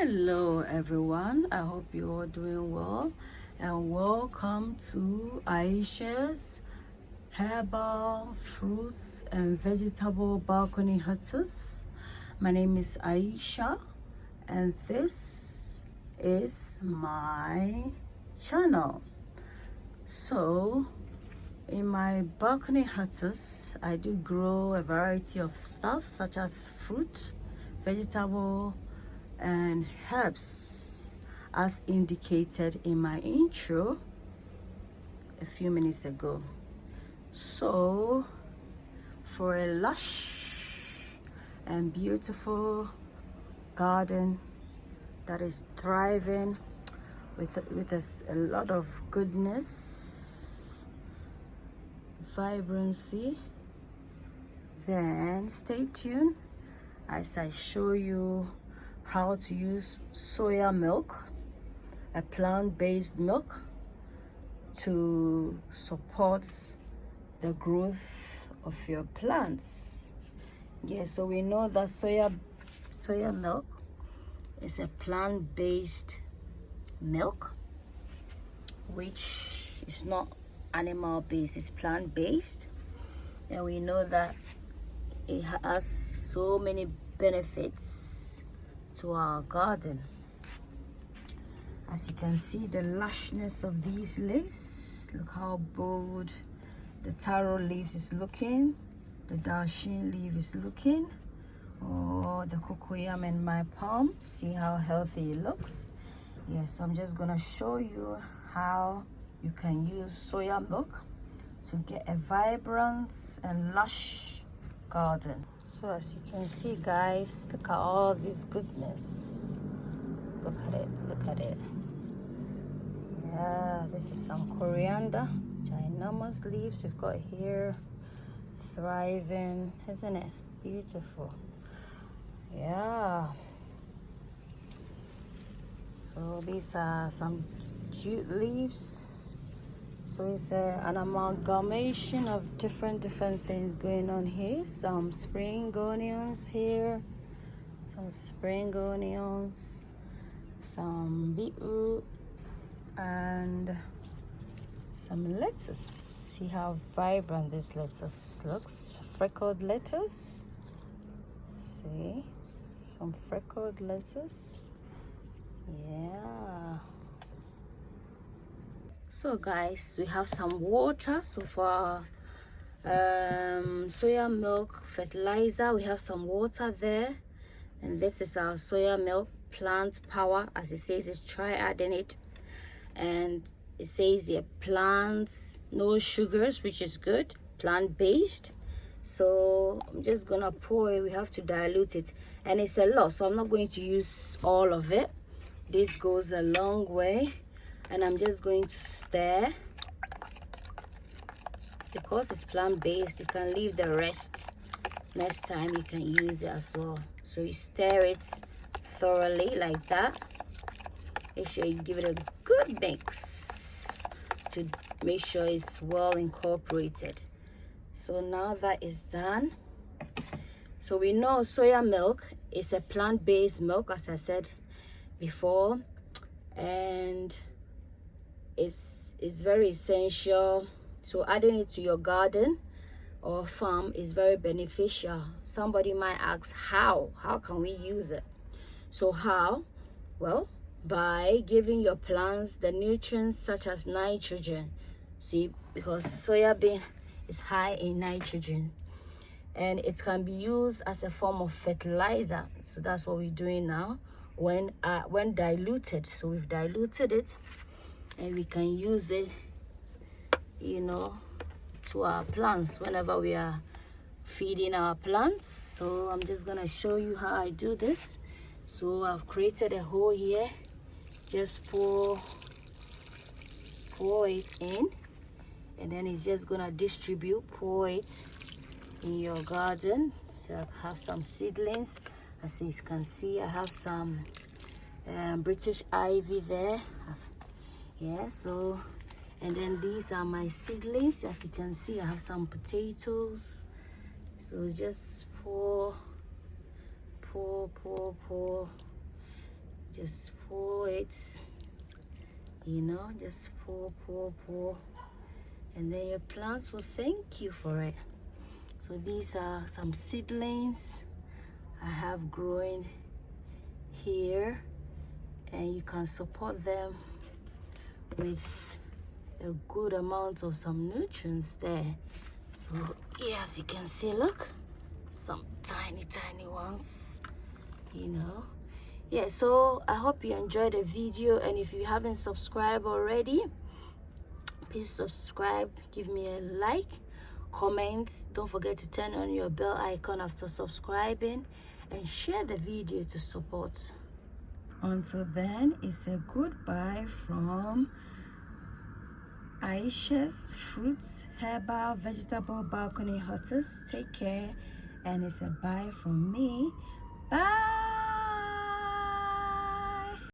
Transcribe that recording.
Hello everyone, I hope you're all doing well and welcome to Ayesha's herbal fruits and vegetable balcony huts. My name is Ayesha and this is my channel. So in my balcony huts, I do grow a variety of stuff such as fruit, vegetable, and herbs as indicated in my intro a few minutes ago. So for a lush and beautiful garden that is thriving with a lot of goodness, vibrancy, then stay tuned as I show you how to use soya milk, a plant-based milk, to support the growth of your plants. So we know that soya milk is a plant-based milk, which is not animal-based, it's plant-based, and we know that it has so many benefits to our garden. As you can see, the lushness of these leaves, look how bold the taro leaves is looking, the darshin leaf is looking, oh, the cocoyam in my palm, see how healthy it looks. So I'm just gonna show you how you can use soya milk to get a vibrant and lush garden. So as you can see, guys, look at all this goodness. Look at it. Yeah, this is some coriander, ginormous leaves we've got here, thriving, isn't it beautiful? Yeah. So these are some jute leaves. So it's an amalgamation of different things going on here. Some spring onions here, some spring onions, some beetroot, and some lettuce. See how vibrant this lettuce looks. Freckled lettuce. See, some freckled lettuce. Yeah. So guys, we have some water. So for soya milk fertilizer, we have some water there, and this is our soya milk plant power. As it says, it's try adding it, and it says here plants, no sugars, which is good, plant-based. So I'm just gonna pour it. We have to dilute it, and it's a lot, so I'm not going to use all of it. This goes a long way, and I'm just going to stir. Because it's plant-based, you can leave the rest. Next time you can use it as well. So you stir it thoroughly like that. Make sure you give it a good mix to make sure it's well incorporated. So now that is done. So we know soya milk is a plant-based milk, as I said before, and it's very essential. So adding it to your garden or farm is very beneficial. Somebody might ask, how can we use it? So how? Well, by giving your plants the nutrients such as nitrogen. See, because soya bean is high in nitrogen, and it can be used as a form of fertilizer. So that's what we're doing now when diluted. So we've diluted it, and we can use it, to our plants whenever we are feeding our plants. So I'm just gonna show you how I do this. So I've created a hole here. Just pour it in, and then it's just gonna distribute. Pour it in your garden. So I have some seedlings. As you can see, I have some British ivy there. So, and then these are my seedlings. As you can see, I have some potatoes. So just pour just pour it, you know, just pour, and then your plants will thank you for it. So these are some seedlings I have growing here, and you can support them with a good amount of some nutrients there. So yeah, as you can see, look, some tiny ones, you know. Yeah, so I hope you enjoyed the video, and if you haven't subscribed already, please subscribe, give me a like, comment, don't forget to turn on your bell icon after subscribing, and share the video to support. Until then, it's a goodbye from Ayesha's Fruits, Herbal, Vegetable Balcony Hotters. Take care, and it's a bye from me. Bye.